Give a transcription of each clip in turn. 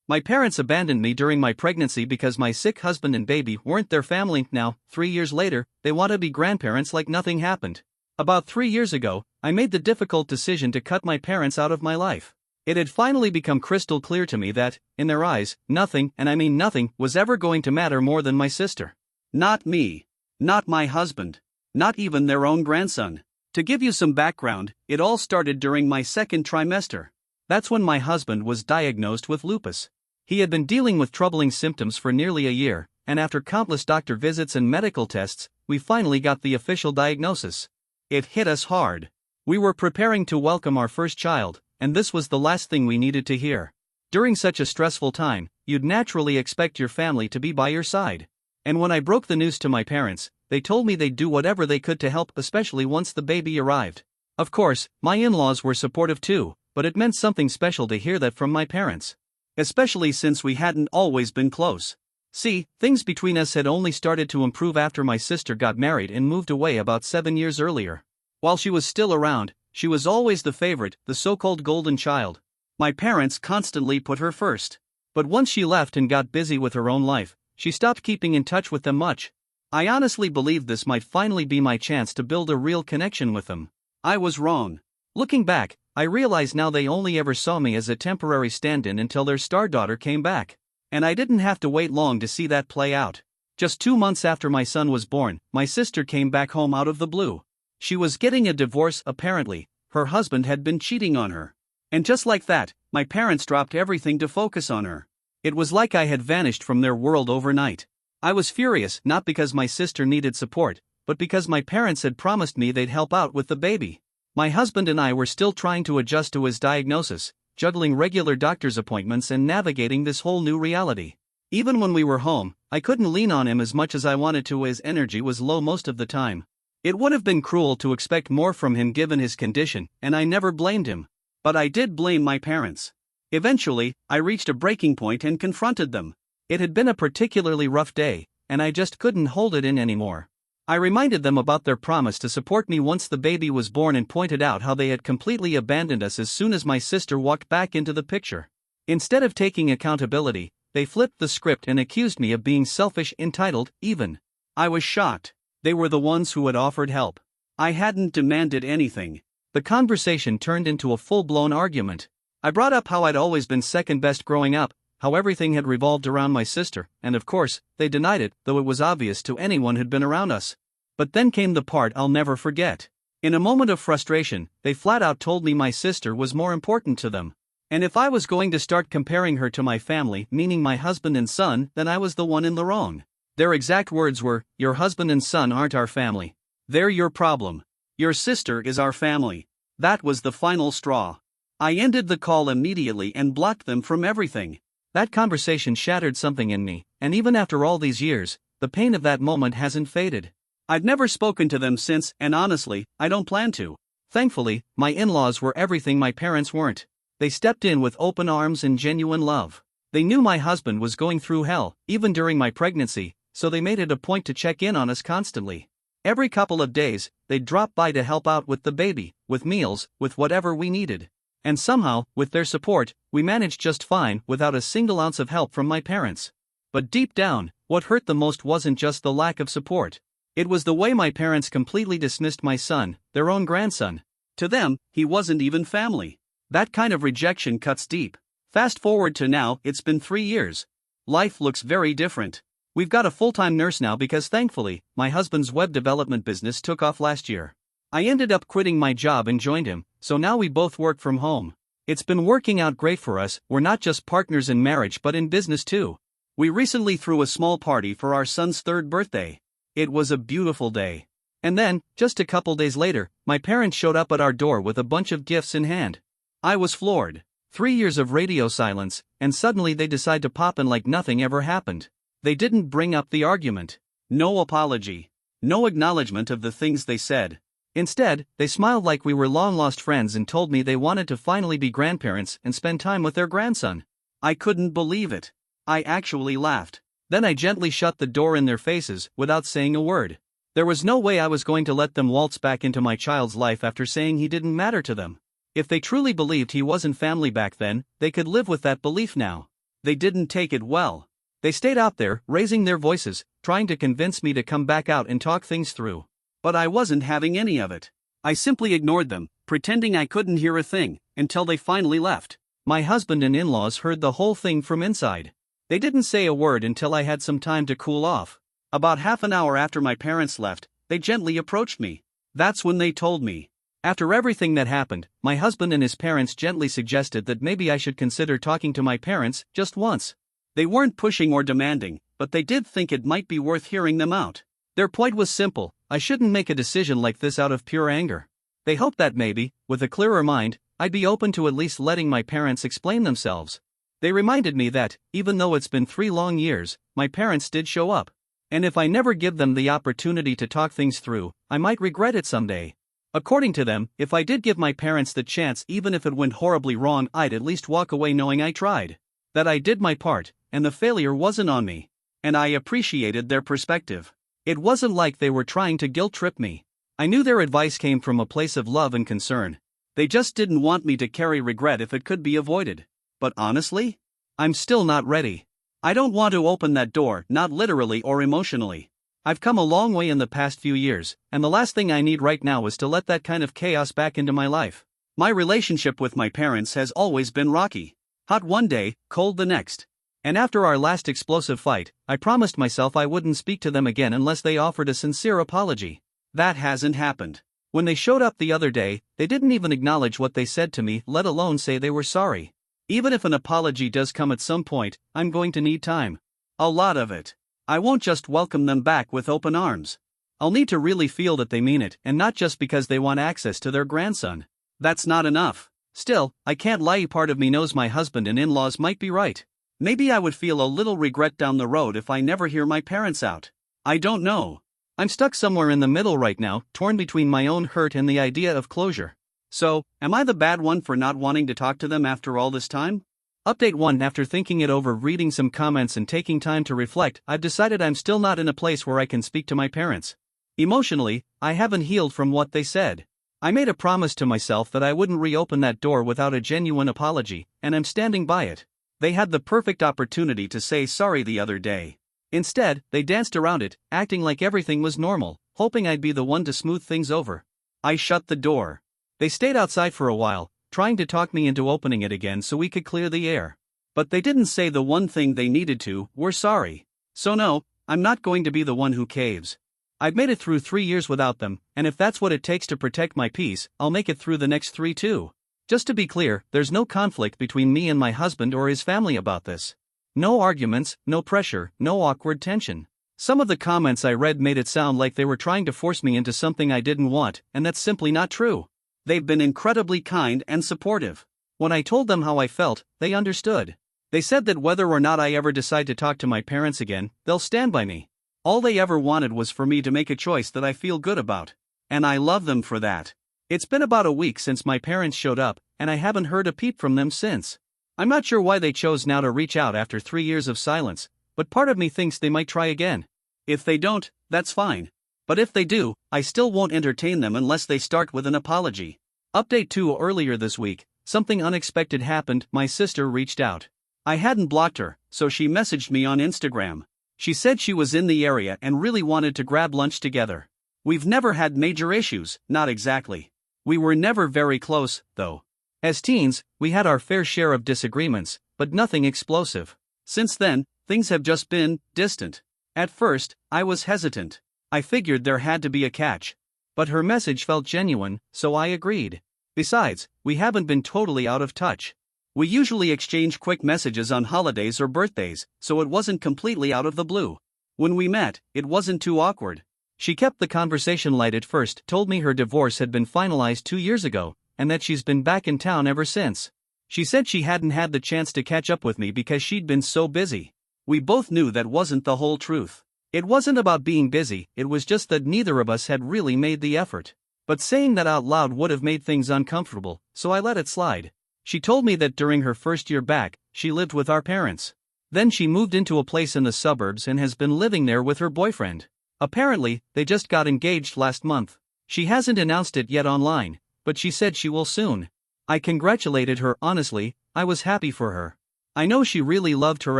My parents abandoned me during my pregnancy because my sick husband and baby weren't their family. Now, 3 years later, they want to be grandparents like nothing happened. About 3 years ago, I made the difficult decision to cut my parents out of my life. It had finally become crystal clear to me that, in their eyes, nothing, and I mean nothing, was ever going to matter more than my sister. Not me. Not my husband. Not even their own grandson. To give you some background, it all started during my second trimester. That's when my husband was diagnosed with lupus. He had been dealing with troubling symptoms for nearly a year, and after countless doctor visits and medical tests, we finally got the official diagnosis. It hit us hard. We were preparing to welcome our first child, and this was the last thing we needed to hear. During such a stressful time, you'd naturally expect your family to be by your side. And when I broke the news to my parents, they told me they'd do whatever they could to help, especially once the baby arrived. Of course, my in-laws were supportive too, but it meant something special to hear that from my parents. Especially since we hadn't always been close. See, things between us had only started to improve after my sister got married and moved away about 7 years earlier. While she was still around, she was always the favorite, the so-called golden child. My parents constantly put her first. But once she left and got busy with her own life, she stopped keeping in touch with them much. I honestly believed this might finally be my chance to build a real connection with them. I was wrong. Looking back, I realize now they only ever saw me as a temporary stand-in until their star daughter came back. And I didn't have to wait long to see that play out. Just 2 months after my son was born, my sister came back home out of the blue. She was getting a divorce apparently. Her husband had been cheating on her. And just like that, my parents dropped everything to focus on her. It was like I had vanished from their world overnight. I was furious not because my sister needed support, but because my parents had promised me they'd help out with the baby. My husband and I were still trying to adjust to his diagnosis, juggling regular doctor's appointments and navigating this whole new reality. Even when we were home, I couldn't lean on him as much as I wanted to. His energy was low most of the time. It would have been cruel to expect more from him given his condition, and I never blamed him. But I did blame my parents. Eventually, I reached a breaking point and confronted them. It had been a particularly rough day, and I just couldn't hold it in anymore. I reminded them about their promise to support me once the baby was born and pointed out how they had completely abandoned us as soon as my sister walked back into the picture. Instead of taking accountability, they flipped the script and accused me of being selfish, entitled, even. I was shocked. They were the ones who had offered help. I hadn't demanded anything. The conversation turned into a full-blown argument. I brought up how I'd always been second best growing up, how everything had revolved around my sister, and of course, they denied it, though it was obvious to anyone who'd been around us. But then came the part I'll never forget. In a moment of frustration, they flat out told me my sister was more important to them. And if I was going to start comparing her to my family, meaning my husband and son, then I was the one in the wrong. Their exact words were, "Your husband and son aren't our family. They're your problem. Your sister is our family." That was the final straw. I ended the call immediately and blocked them from everything. That conversation shattered something in me, and even after all these years, the pain of that moment hasn't faded. I've never spoken to them since, and honestly, I don't plan to. Thankfully, my in-laws were everything my parents weren't. They stepped in with open arms and genuine love. They knew my husband was going through hell, even during my pregnancy, so they made it a point to check in on us constantly. Every couple of days, they'd drop by to help out with the baby, with meals, with whatever we needed. And somehow, with their support, we managed just fine without a single ounce of help from my parents. But deep down, what hurt the most wasn't just the lack of support. It was the way my parents completely dismissed my son, their own grandson. To them, he wasn't even family. That kind of rejection cuts deep. Fast forward to now, it's been 3 years. Life looks very different. We've got a full-time nurse now because thankfully, my husband's web development business took off last year. I ended up quitting my job and joined him, so now we both work from home. It's been working out great for us. We're not just partners in marriage but in business too. We recently threw a small party for our son's 3rd birthday. It was a beautiful day. And then, just a couple days later, my parents showed up at our door with a bunch of gifts in hand. I was floored. 3 years of radio silence, and suddenly they decide to pop in like nothing ever happened. They didn't bring up the argument. No apology. No acknowledgement of the things they said. Instead, they smiled like we were long-lost friends and told me they wanted to finally be grandparents and spend time with their grandson. I couldn't believe it. I actually laughed. Then I gently shut the door in their faces without saying a word. There was no way I was going to let them waltz back into my child's life after saying he didn't matter to them. If they truly believed he wasn't family back then, they could live with that belief now. They didn't take it well. They stayed out there, raising their voices, trying to convince me to come back out and talk things through. But I wasn't having any of it. I simply ignored them, pretending I couldn't hear a thing, until they finally left. My husband and in-laws heard the whole thing from inside. They didn't say a word until I had some time to cool off. About half an hour after my parents left, they gently approached me. That's when they told me. After everything that happened, my husband and his parents gently suggested that maybe I should consider talking to my parents just once. They weren't pushing or demanding, but they did think it might be worth hearing them out. Their point was simple: I shouldn't make a decision like this out of pure anger. They hoped that maybe, with a clearer mind, I'd be open to at least letting my parents explain themselves. They reminded me that, even though it's been 3 long years, my parents did show up. And if I never give them the opportunity to talk things through, I might regret it someday. According to them, if I did give my parents the chance, even if it went horribly wrong, I'd at least walk away knowing I tried. That I did my part, and the failure wasn't on me. And I appreciated their perspective. It wasn't like they were trying to guilt-trip me. I knew their advice came from a place of love and concern. They just didn't want me to carry regret if it could be avoided. But honestly, I'm still not ready. I don't want to open that door, not literally or emotionally. I've come a long way in the past few years, and the last thing I need right now is to let that kind of chaos back into my life. My relationship with my parents has always been rocky. Hot one day, cold the next. And after our last explosive fight, I promised myself I wouldn't speak to them again unless they offered a sincere apology. That hasn't happened. When they showed up the other day, they didn't even acknowledge what they said to me, let alone say they were sorry. Even if an apology does come at some point, I'm going to need time. A lot of it. I won't just welcome them back with open arms. I'll need to really feel that they mean it, and not just because they want access to their grandson. That's not enough. Still, I can't lie, part of me knows my husband and in-laws might be right. Maybe I would feel a little regret down the road if I never hear my parents out. I don't know. I'm stuck somewhere in the middle right now, torn between my own hurt and the idea of closure. So, am I the bad one for not wanting to talk to them after all this time? Update 1: After thinking it over, reading some comments and taking time to reflect, I've decided I'm still not in a place where I can speak to my parents. Emotionally, I haven't healed from what they said. I made a promise to myself that I wouldn't reopen that door without a genuine apology, and I'm standing by it. They had the perfect opportunity to say sorry the other day. Instead, they danced around it, acting like everything was normal, hoping I'd be the one to smooth things over. I shut the door. They stayed outside for a while, trying to talk me into opening it again so we could clear the air. But they didn't say the one thing they needed to: we're sorry. So no, I'm not going to be the one who caves. I've made it through 3 years without them, and if that's what it takes to protect my peace, I'll make it through the next 3 too. Just to be clear, there's no conflict between me and my husband or his family about this. No arguments, no pressure, no awkward tension. Some of the comments I read made it sound like they were trying to force me into something I didn't want, and that's simply not true. They've been incredibly kind and supportive. When I told them how I felt, they understood. They said that whether or not I ever decide to talk to my parents again, they'll stand by me. All they ever wanted was for me to make a choice that I feel good about. And I love them for that. It's been about a week since my parents showed up, and I haven't heard a peep from them since. I'm not sure why they chose now to reach out after 3 years of silence, but part of me thinks they might try again. If they don't, that's fine. But if they do, I still won't entertain them unless they start with an apology. Update 2: Earlier this week, something unexpected happened. My sister reached out. I hadn't blocked her, so she messaged me on Instagram. She said she was in the area and really wanted to grab lunch together. We've never had major issues, not exactly. We were never very close, though. As teens, we had our fair share of disagreements, but nothing explosive. Since then, things have just been distant. At first, I was hesitant. I figured there had to be a catch. But her message felt genuine, so I agreed. Besides, we haven't been totally out of touch. We usually exchange quick messages on holidays or birthdays, so it wasn't completely out of the blue. When we met, it wasn't too awkward. She kept the conversation light at first, told me her divorce had been finalized 2 years ago, and that she's been back in town ever since. She said she hadn't had the chance to catch up with me because she'd been so busy. We both knew that wasn't the whole truth. It wasn't about being busy, it was just that neither of us had really made the effort. But saying that out loud would have made things uncomfortable, so I let it slide. She told me that during her first year back, she lived with our parents. Then she moved into a place in the suburbs and has been living there with her boyfriend. Apparently, they just got engaged last month. She hasn't announced it yet online, but she said she will soon. I congratulated her. Honestly, I was happy for her. I know she really loved her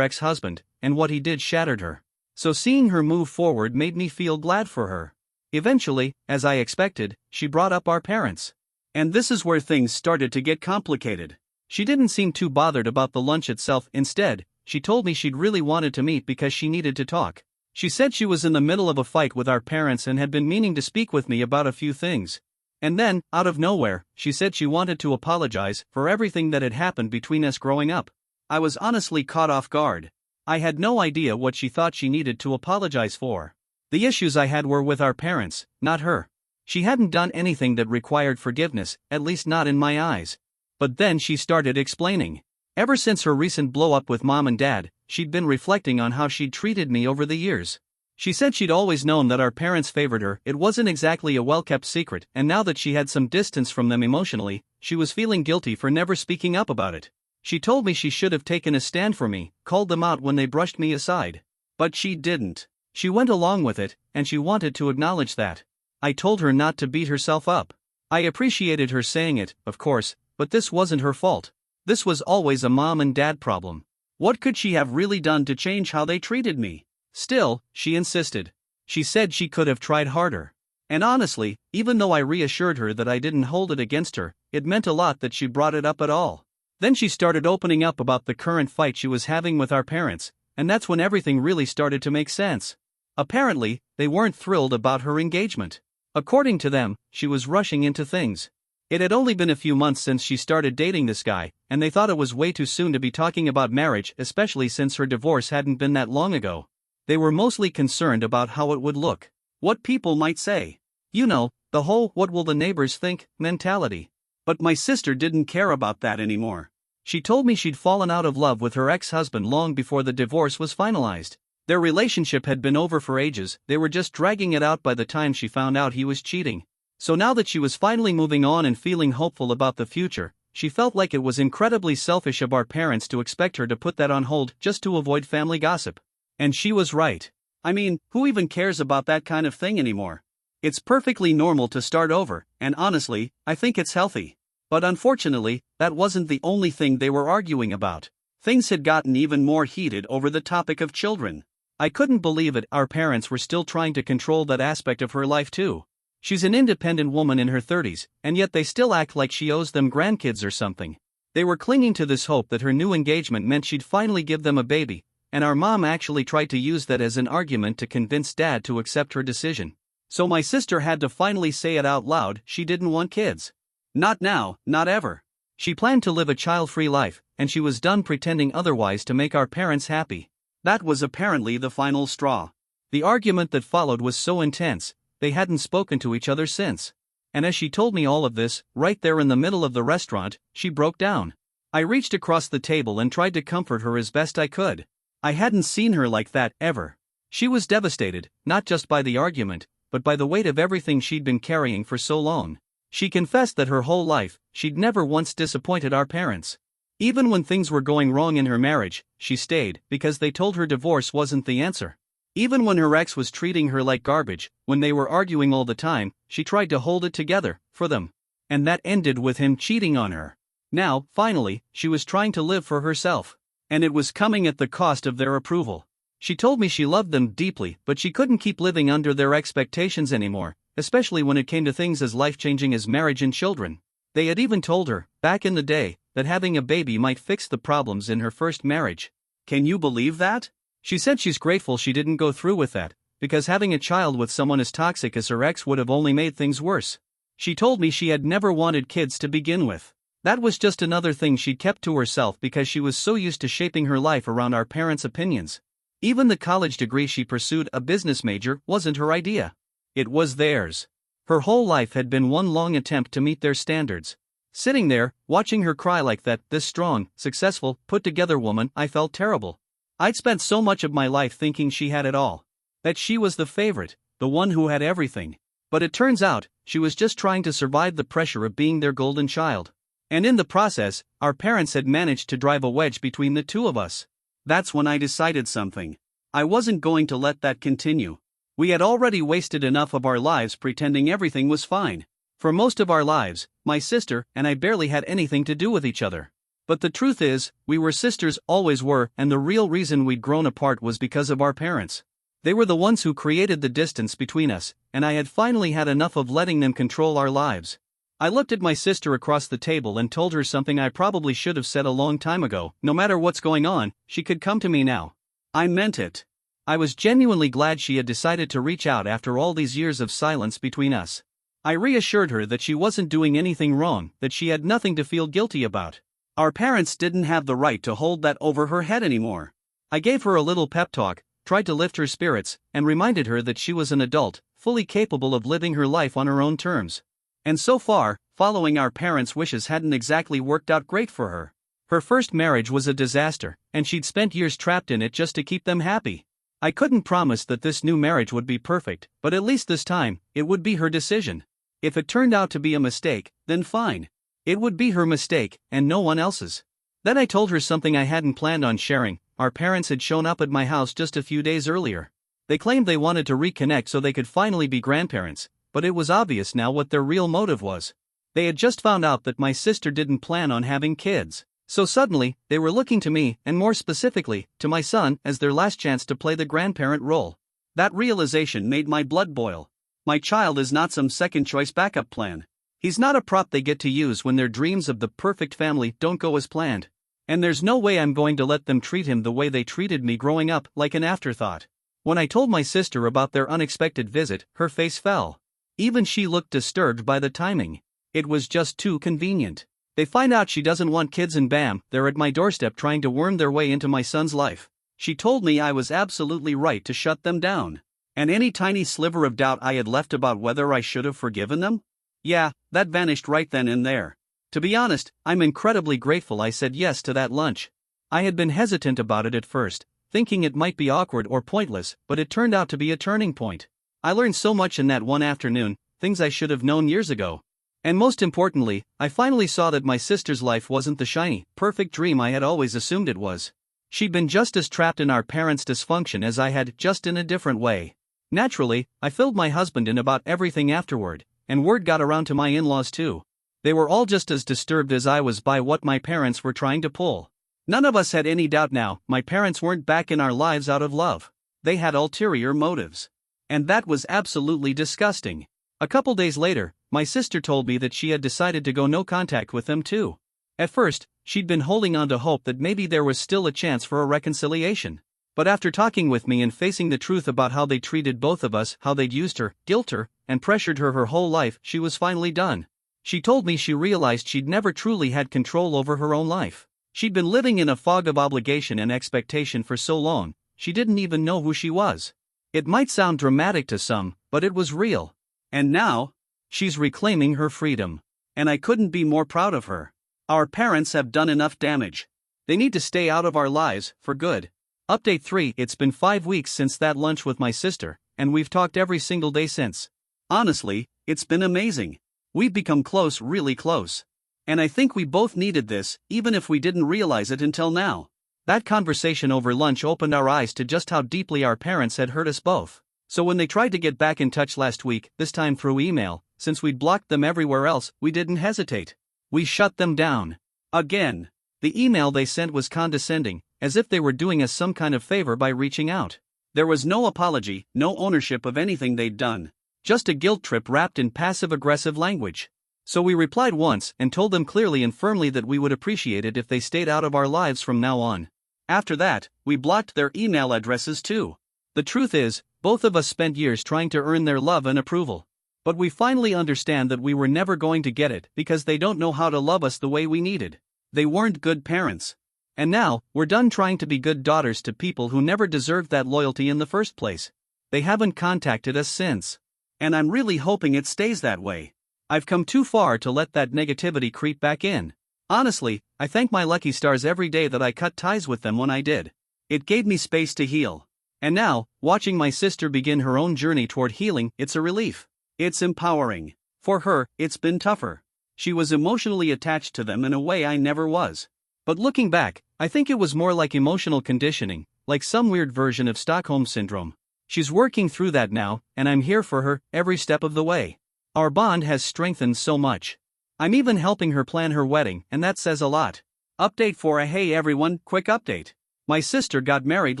ex-husband, and what he did shattered her. So seeing her move forward made me feel glad for her. Eventually, as I expected, she brought up our parents. And this is where things started to get complicated. She didn't seem too bothered about the lunch itself. Instead, she told me she'd really wanted to meet because she needed to talk. She said she was in the middle of a fight with our parents and had been meaning to speak with me about a few things. And then, out of nowhere, she said she wanted to apologize for everything that had happened between us growing up. I was honestly caught off guard. I had no idea what she thought she needed to apologize for. The issues I had were with our parents, not her. She hadn't done anything that required forgiveness, at least not in my eyes. But then she started explaining. Ever since her recent blow-up with mom and dad, she'd been reflecting on how she'd treated me over the years. She said she'd always known that our parents favored her. It wasn't exactly a well-kept secret, and now that she had some distance from them emotionally, she was feeling guilty for never speaking up about it. She told me she should have taken a stand for me, called them out when they brushed me aside. But she didn't. She went along with it, and she wanted to acknowledge that. I told her not to beat herself up. I appreciated her saying it, of course, but this wasn't her fault. This was always a mom and dad problem. What could she have really done to change how they treated me? Still, she insisted. She said she could have tried harder. And honestly, even though I reassured her that I didn't hold it against her, it meant a lot that she brought it up at all. Then she started opening up about the current fight she was having with our parents, and that's when everything really started to make sense. Apparently, they weren't thrilled about her engagement. According to them, she was rushing into things. It had only been a few months since she started dating this guy, and they thought it was way too soon to be talking about marriage, especially since her divorce hadn't been that long ago. They were mostly concerned about how it would look, what people might say. You know, the whole "what will the neighbors think" mentality. But my sister didn't care about that anymore. She told me she'd fallen out of love with her ex-husband long before the divorce was finalized. Their relationship had been over for ages, they were just dragging it out by the time she found out he was cheating. So now that she was finally moving on and feeling hopeful about the future, she felt like it was incredibly selfish of our parents to expect her to put that on hold just to avoid family gossip. And she was right. I mean, who even cares about that kind of thing anymore? It's perfectly normal to start over, and honestly, I think it's healthy. But unfortunately, that wasn't the only thing they were arguing about. Things had gotten even more heated over the topic of children. I couldn't believe it, our parents were still trying to control that aspect of her life too. She's an independent woman in her 30s, and yet they still act like she owes them grandkids or something. They were clinging to this hope that her new engagement meant she'd finally give them a baby, and our mom actually tried to use that as an argument to convince Dad to accept her decision. So my sister had to finally say it out loud, she didn't want kids. Not now, not ever. She planned to live a child-free life, and she was done pretending otherwise to make our parents happy. That was apparently the final straw. The argument that followed was so intense, they hadn't spoken to each other since. And as she told me all of this, right there in the middle of the restaurant, she broke down. I reached across the table and tried to comfort her as best I could. I hadn't seen her like that, ever. She was devastated, not just by the argument, but by the weight of everything she'd been carrying for so long. She confessed that her whole life, she'd never once disappointed our parents. Even when things were going wrong in her marriage, she stayed, because they told her divorce wasn't the answer. Even when her ex was treating her like garbage, when they were arguing all the time, she tried to hold it together, for them. And that ended with him cheating on her. Now, finally, she was trying to live for herself. And it was coming at the cost of their approval. She told me she loved them deeply, but she couldn't keep living under their expectations anymore, especially when it came to things as life-changing as marriage and children. They had even told her, back in the day, that having a baby might fix the problems in her first marriage. Can you believe that? She said she's grateful she didn't go through with that, because having a child with someone as toxic as her ex would have only made things worse. She told me she had never wanted kids to begin with. That was just another thing she'd kept to herself because she was so used to shaping her life around our parents' opinions. Even the college degree she pursued, a business major, wasn't her idea. It was theirs. Her whole life had been one long attempt to meet their standards. Sitting there, watching her cry like that, this strong, successful, put-together woman, I felt terrible. I'd spent so much of my life thinking she had it all. That she was the favorite, the one who had everything. But it turns out, she was just trying to survive the pressure of being their golden child. And in the process, our parents had managed to drive a wedge between the two of us. That's when I decided something. I wasn't going to let that continue. We had already wasted enough of our lives pretending everything was fine. For most of our lives, my sister and I barely had anything to do with each other. But the truth is, we were sisters, always were, and the real reason we'd grown apart was because of our parents. They were the ones who created the distance between us, and I had finally had enough of letting them control our lives. I looked at my sister across the table and told her something I probably should have said a long time ago. No matter what's going on, she could come to me now. I meant it. I was genuinely glad she had decided to reach out after all these years of silence between us. I reassured her that she wasn't doing anything wrong, that she had nothing to feel guilty about. Our parents didn't have the right to hold that over her head anymore. I gave her a little pep talk, tried to lift her spirits, and reminded her that she was an adult, fully capable of living her life on her own terms. And so far, following our parents' wishes hadn't exactly worked out great for her. Her first marriage was a disaster, and she'd spent years trapped in it just to keep them happy. I couldn't promise that this new marriage would be perfect, but at least this time, it would be her decision. If it turned out to be a mistake, then fine. It would be her mistake, and no one else's. Then I told her something I hadn't planned on sharing. Our parents had shown up at my house just a few days earlier. They claimed they wanted to reconnect so they could finally be grandparents, but it was obvious now what their real motive was. They had just found out that my sister didn't plan on having kids. So suddenly, they were looking to me, and more specifically, to my son, as their last chance to play the grandparent role. That realization made my blood boil. My child is not some second-choice backup plan. He's not a prop they get to use when their dreams of the perfect family don't go as planned. And there's no way I'm going to let them treat him the way they treated me growing up, like an afterthought. When I told my sister about their unexpected visit, her face fell. Even she looked disturbed by the timing. It was just too convenient. They find out she doesn't want kids and bam, they're at my doorstep trying to worm their way into my son's life. She told me I was absolutely right to shut them down. And any tiny sliver of doubt I had left about whether I should have forgiven them? Yeah, that vanished right then and there. To be honest, I'm incredibly grateful I said yes to that lunch. I had been hesitant about it at first, thinking it might be awkward or pointless, but it turned out to be a turning point. I learned so much in that one afternoon, things I should have known years ago. And most importantly, I finally saw that my sister's life wasn't the shiny, perfect dream I had always assumed it was. She'd been just as trapped in our parents' dysfunction as I had, just in a different way. Naturally, I filled my husband in about everything afterward, and word got around to my in-laws too. They were all just as disturbed as I was by what my parents were trying to pull. None of us had any doubt now, my parents weren't back in our lives out of love. They had ulterior motives. And that was absolutely disgusting. A couple days later, my sister told me that she had decided to go no contact with them too. At first, she'd been holding on to hope that maybe there was still a chance for a reconciliation. But after talking with me and facing the truth about how they treated both of us, how they'd used her, guilt her, and pressured her whole life, she was finally done. She told me she realized she'd never truly had control over her own life. She'd been living in a fog of obligation and expectation for so long, she didn't even know who she was. It might sound dramatic to some, but it was real. And now, she's reclaiming her freedom. And I couldn't be more proud of her. Our parents have done enough damage. They need to stay out of our lives, for good. Update 3: It's been 5 weeks since that lunch with my sister, and we've talked every single day since. Honestly, it's been amazing. We've become close, really close. And I think we both needed this, even if we didn't realize it until now. That conversation over lunch opened our eyes to just how deeply our parents had hurt us both. So when they tried to get back in touch last week, this time through email, since we'd blocked them everywhere else, we didn't hesitate. We shut them down. Again. The email they sent was condescending, as if they were doing us some kind of favor by reaching out. There was no apology, no ownership of anything they'd done. Just a guilt trip wrapped in passive-aggressive language. So we replied once and told them clearly and firmly that we would appreciate it if they stayed out of our lives from now on. After that, we blocked their email addresses too. The truth is, both of us spent years trying to earn their love and approval. But we finally understand that we were never going to get it because they don't know how to love us the way we needed. They weren't good parents. And now, we're done trying to be good daughters to people who never deserved that loyalty in the first place. They haven't contacted us since. And I'm really hoping it stays that way. I've come too far to let that negativity creep back in. Honestly, I thank my lucky stars every day that I cut ties with them when I did. It gave me space to heal. And now, watching my sister begin her own journey toward healing, it's a relief. It's empowering. For her, it's been tougher. She was emotionally attached to them in a way I never was. But looking back, I think it was more like emotional conditioning, like some weird version of Stockholm Syndrome. She's working through that now, and I'm here for her, every step of the way. Our bond has strengthened so much. I'm even helping her plan her wedding, and that says a lot. Update for a hey everyone, quick update. My sister got married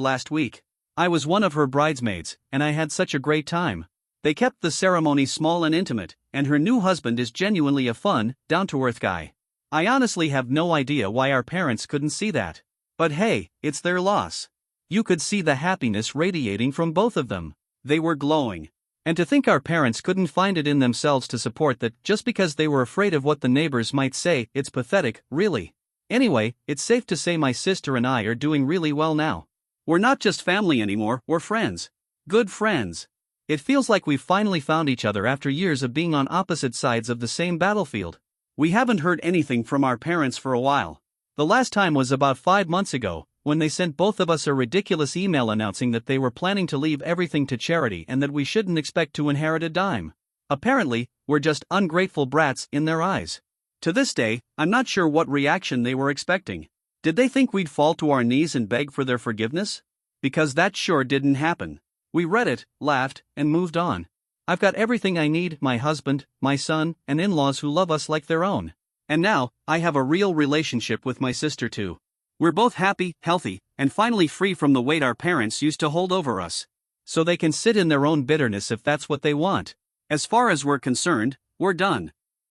last week. I was one of her bridesmaids, and I had such a great time. They kept the ceremony small and intimate, and her new husband is genuinely a fun, down-to-earth guy. I honestly have no idea why our parents couldn't see that. But hey, it's their loss. You could see the happiness radiating from both of them. They were glowing. And to think our parents couldn't find it in themselves to support that just because they were afraid of what the neighbors might say, it's pathetic, really. Anyway, it's safe to say my sister and I are doing really well now. We're not just family anymore, we're friends. Good friends. It feels like we've finally found each other after years of being on opposite sides of the same battlefield. We haven't heard anything from our parents for a while. The last time was about 5 months ago, when they sent both of us a ridiculous email announcing that they were planning to leave everything to charity and that we shouldn't expect to inherit a dime. Apparently, we're just ungrateful brats in their eyes. To this day, I'm not sure what reaction they were expecting. Did they think we'd fall to our knees and beg for their forgiveness? Because that sure didn't happen. We read it, laughed, and moved on. I've got everything I need, my husband, my son, and in-laws who love us like their own. And now, I have a real relationship with my sister too. We're both happy, healthy, and finally free from the weight our parents used to hold over us. So they can sit in their own bitterness if that's what they want. As far as we're concerned, we're done.